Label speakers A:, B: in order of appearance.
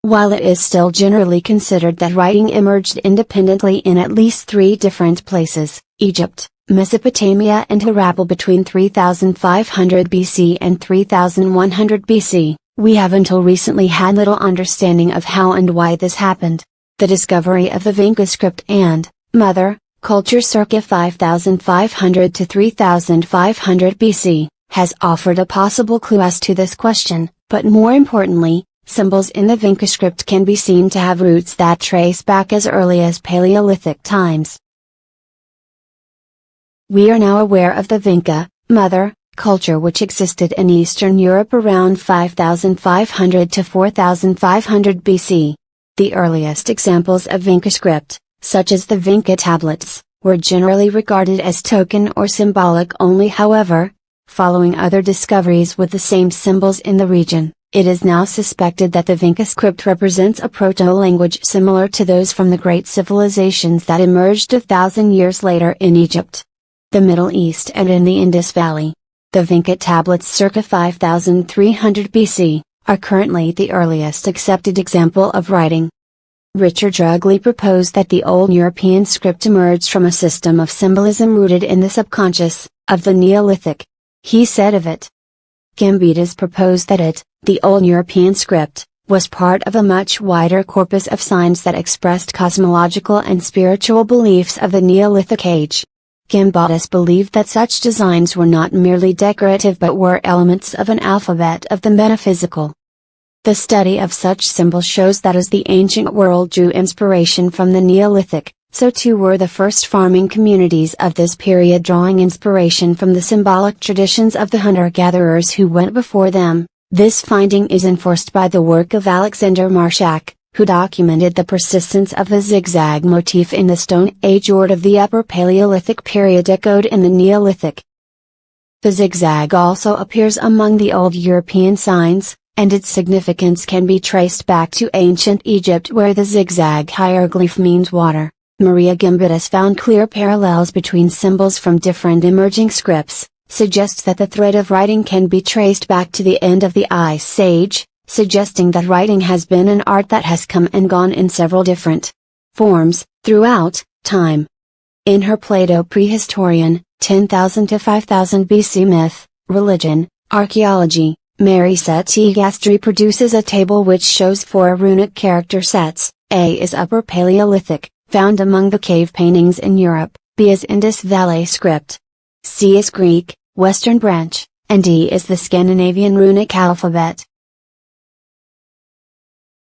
A: While it is still generally considered that writing emerged independently in at least three different places, Egypt, Mesopotamia and Harappa between 3500 BC and 3100 BC, we have until recently had little understanding of how and why this happened. The discovery of the Vinca script and mother culture circa 5500 to 3500 BC has offered a possible clue as to this question, but more importantly, symbols in the Vinca script can be seen to have roots that trace back as early as Paleolithic times. We are now aware of the Vinca mother culture which existed in Eastern Europe around 5500 to 4500 BC. The earliest examples of Vinca script, such as the Vinca Tablets, were generally regarded as token or symbolic only. However, following other discoveries with the same symbols in the region, it is now suspected that the Vinca script represents a proto-language similar to those from the great civilisations that emerged 1,000 years later in Egypt, the Middle East and in the Indus Valley. The Vinca Tablets circa 5300 BC, are currently the earliest accepted example of writing. Richard Rudgley proposed that the Old European script emerged from a system of symbolism rooted in the subconscious, of the Neolithic. He said of it. Gimbatus proposed that it, the Old European script, was part of a much wider corpus of signs that expressed cosmological and spiritual beliefs of the Neolithic age. Gimbatus believed that such designs were not merely decorative but were elements of an alphabet of the metaphysical. The study of such symbols shows that as the ancient world drew inspiration from the Neolithic, so too were the first farming communities of this period drawing inspiration from the symbolic traditions of the hunter-gatherers who went before them. This finding is enforced by the work of Alexander Marshack, who documented the persistence of the zigzag motif in the Stone Age ore of the Upper Paleolithic period echoed in the Neolithic. The zigzag also appears among the Old European signs, and its significance can be traced back to ancient Egypt where the zigzag hieroglyph means water. Maria Gimbatus found clear parallels between symbols from different emerging scripts, suggests that the thread of writing can be traced back to the end of the Ice Age, suggesting that writing has been an art that has come and gone in several different forms, throughout time. In her Plato Prehistorian, 10,000 to 5000 BC myth, religion, archaeology, Mary Setigastri produces a table which shows 4 runic character sets. A is Upper Paleolithic, found among the cave paintings in Europe, B is Indus Valley script, C is Greek, Western branch, and D is the Scandinavian runic alphabet.